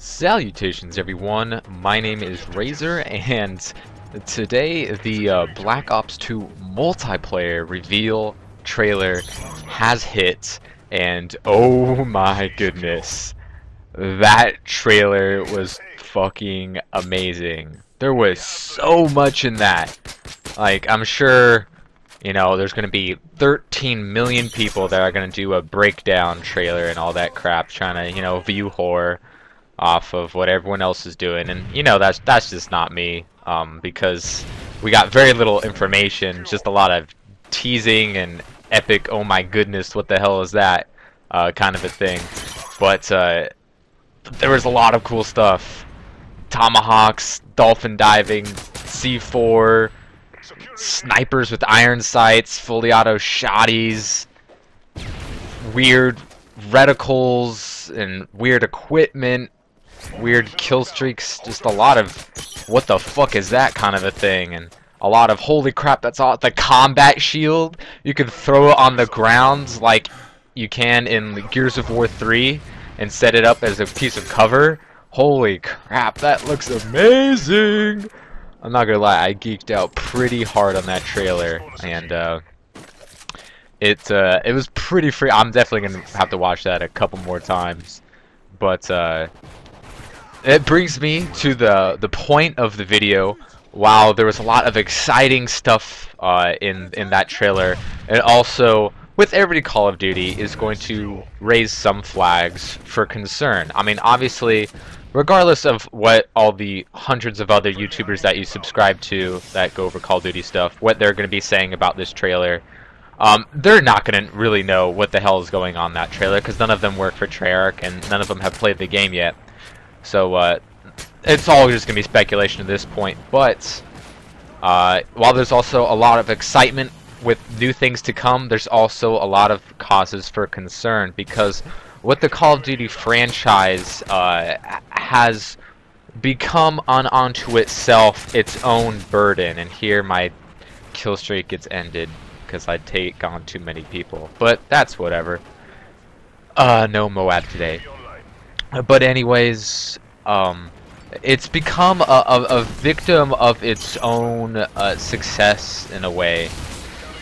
Salutations everyone, my name is Razor, and today the Black Ops 2 multiplayer reveal trailer has hit, and oh my goodness, that trailer was fucking amazing. There was so much in that. Like, I'm sure, you know, there's gonna be 13 million people that are gonna do a breakdown trailer and all that crap, trying to, you know, view horror off of what everyone else is doing, and you know that's just not me, because we got very little information, just a lot of teasing and epic oh my goodness what the hell is that kind of a thing. But there was a lot of cool stuff: tomahawks, dolphin diving, C4, snipers with iron sights, fully auto shotties, weird reticles and weird equipment, weird kill streaks, just a lot of what the fuck is that kind of a thing, and a lot of holy crap, that's all. The combat shield, you can throw it on the ground like you can in Gears of War 3 and set it up as a piece of cover. Holy crap, that looks amazing. I'm not gonna lie, I geeked out pretty hard on that trailer, and it was pretty free. I'm definitely gonna have to watch that a couple more times, but it brings me to the point of the video. While there was a lot of exciting stuff in that trailer, it also, with every Call of Duty, is going to raise some flags for concern. I mean, obviously, regardless of what all the hundreds of other YouTubers that you subscribe to that go over Call of Duty stuff, what they're going to be saying about this trailer, they're not going to really know what the hell is going on in that trailer, because none of them work for Treyarch and none of them have played the game yet. So it's all just going to be speculation at this point. But while there's also a lot of excitement with new things to come, there's also a lot of causes for concern, because what the Call of Duty franchise has become unto itself its own burden. And here my kill streak gets ended because I take on too many people. But that's whatever. No Moab today. But anyways, it's become a victim of its own success in a way,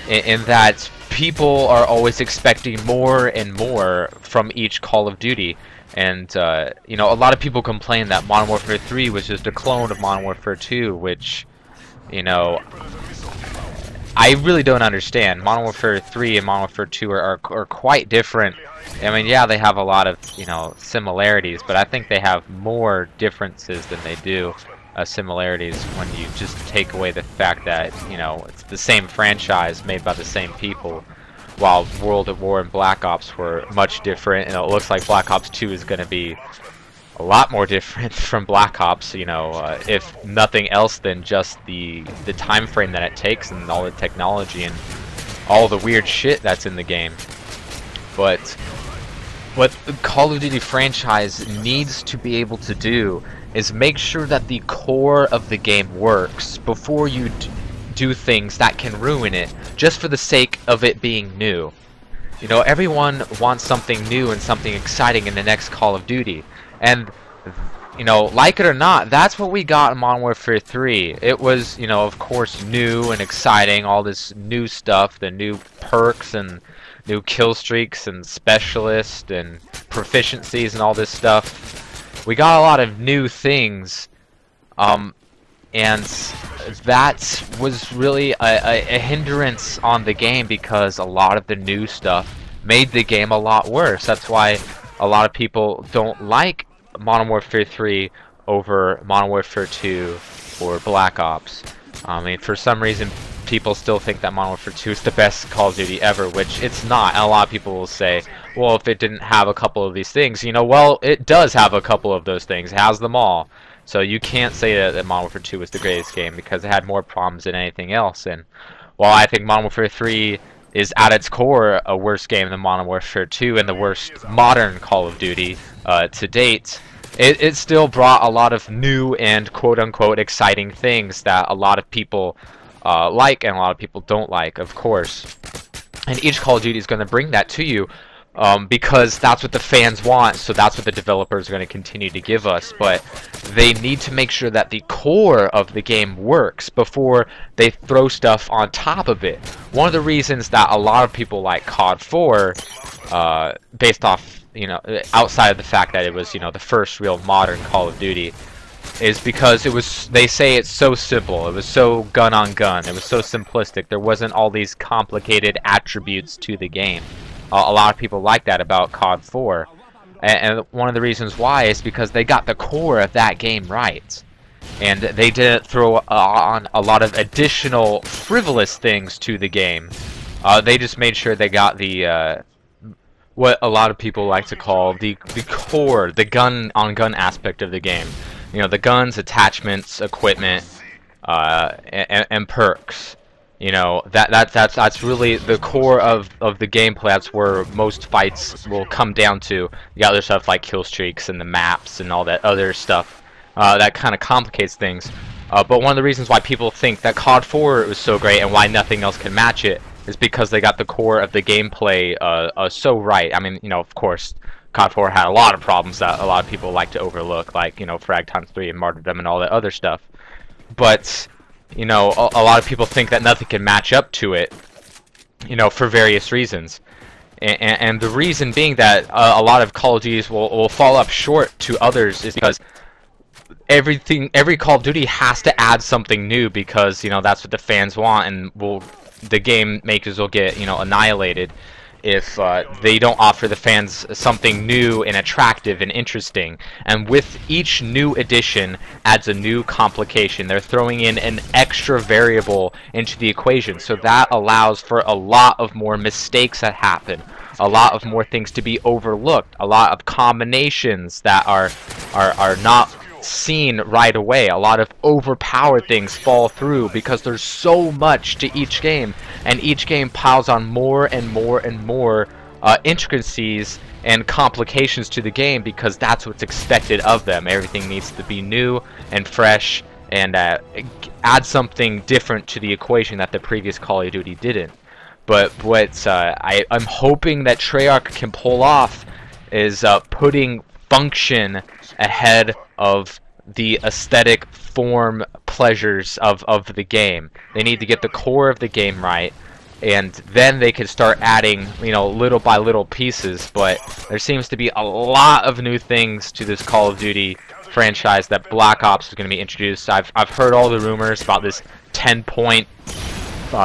in that people are always expecting more and more from each Call of Duty. And you know, a lot of people complain that Modern Warfare 3 was just a clone of Modern Warfare 2, which, you know, I really don't understand. Modern Warfare 3 and Modern Warfare 2 are quite different. I mean, yeah, they have a lot of, you know, similarities, but I think they have more differences than they do similarities when you just take away the fact that, you know, it's the same franchise made by the same people, while World at War and Black Ops were much different, and it looks like Black Ops 2 is going to be a lot more different from Black Ops, you know, if nothing else than just the time frame that it takes and all the technology and all the weird shit that's in the game. But what the Call of Duty franchise needs to be able to do is make sure that the core of the game works before you do things that can ruin it, just for the sake of it being new. You know, everyone wants something new and something exciting in the next Call of Duty. And, you know, like it or not, that's what we got in Modern Warfare 3. It was, you know, of course, new and exciting, all this new stuff, the new perks and new kill streaks and specialists and proficiencies and all this stuff. We got a lot of new things, and that was really a hindrance on the game, because a lot of the new stuff made the game a lot worse. That's why a lot of people don't like Modern Warfare 3 over Modern Warfare 2 or Black Ops. I mean, for some reason, people still think that Modern Warfare 2 is the best Call of Duty ever, which it's not. And a lot of people will say, well, if it didn't have a couple of these things, you know, well, it does have a couple of those things. It has them all. So you can't say that Modern Warfare 2 was the greatest game, because it had more problems than anything else. And while I think Modern Warfare 3 is at its core a worse game than Modern Warfare 2 and the worst modern Call of Duty to date, it still brought a lot of new and quote-unquote exciting things that a lot of people like and a lot of people don't like, of course. And each Call of Duty is going to bring that to you, because that's what the fans want, so that's what the developers are going to continue to give us. But they need to make sure that the core of the game works before they throw stuff on top of it. One of the reasons that a lot of people like COD 4, based off, outside of the fact that it was, the first real modern Call of Duty, is because they say it's so simple. It was so gun on gun. It was so simplistic. There wasn't all these complicated attributes to the game. A lot of people like that about COD 4, and one of the reasons why is because they got the core of that game right, and they didn't throw on a lot of additional frivolous things to the game. They just made sure they got the what a lot of people like to call the core, the gun-on-gun aspect of the game. The guns, attachments, equipment, and perks. That's really the core of the gameplay. That's where most fights will come down to. You got other stuff like kill streaks and the maps and all that other stuff that kind of complicates things. But one of the reasons why people think that COD 4 was so great and why nothing else can match it is because they got the core of the gameplay so right. I mean, of course, COD 4 had a lot of problems that a lot of people like to overlook, like Frag Times 3 and Martyrdom and all that other stuff. But a lot of people think that nothing can match up to it, for various reasons. And the reason being that a lot of Call of Duties will fall up short to others is because every Call of Duty has to add something new, because, that's what the fans want, and the game makers will get, annihilated if they don't offer the fans something new and attractive and interesting. And with each new addition adds a new complication. They're throwing in an extra variable into the equation, so that allows for a lot of more mistakes that happen, a lot of more things to be overlooked, a lot of combinations that are not seen right away. A lot of overpowered things fall through because there's so much to each game, and each game piles on more and more and more intricacies and complications to the game, because that's what's expected of them. Everything needs to be new and fresh and add something different to the equation that the previous Call of Duty didn't. But what I'm hoping that Treyarch can pull off is putting function ahead of the aesthetic form pleasures of the game. They need to get the core of the game right, and then they can start adding, little by little pieces. But there seems to be a lot of new things to this Call of Duty franchise that Black Ops is going to be introduced. I've heard all the rumors about this 10-point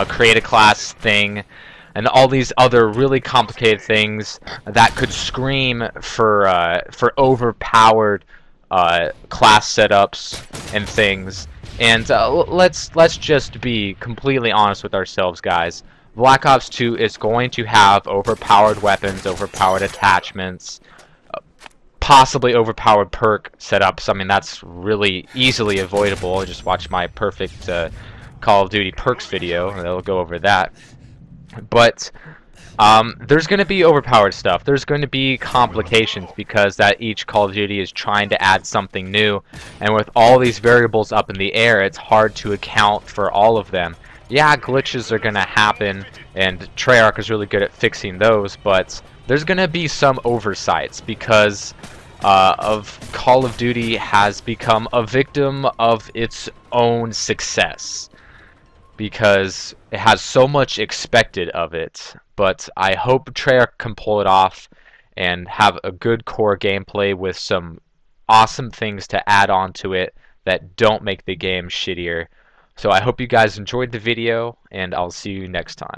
create a class thing, and all these other really complicated things that could scream for overpowered class setups and things. And let's just be completely honest with ourselves, guys. Black Ops 2 is going to have overpowered weapons, overpowered attachments, possibly overpowered perk setups. I mean, that's really easily avoidable. Just watch my perfect Call of Duty perks video, and they'll go over that. But there's going to be overpowered stuff. There's going to be complications, because that each Call of Duty is trying to add something new, and with all these variables up in the air, it's hard to account for all of them. Yeah, glitches are going to happen, and Treyarch is really good at fixing those, but there's going to be some oversights, because of Call of Duty has become a victim of its own success, because it has so much expected of it. But I hope Treyarch can pull it off and have a good core gameplay with some awesome things to add on to it that don't make the game shittier. So I hope you guys enjoyed the video, and I'll see you next time.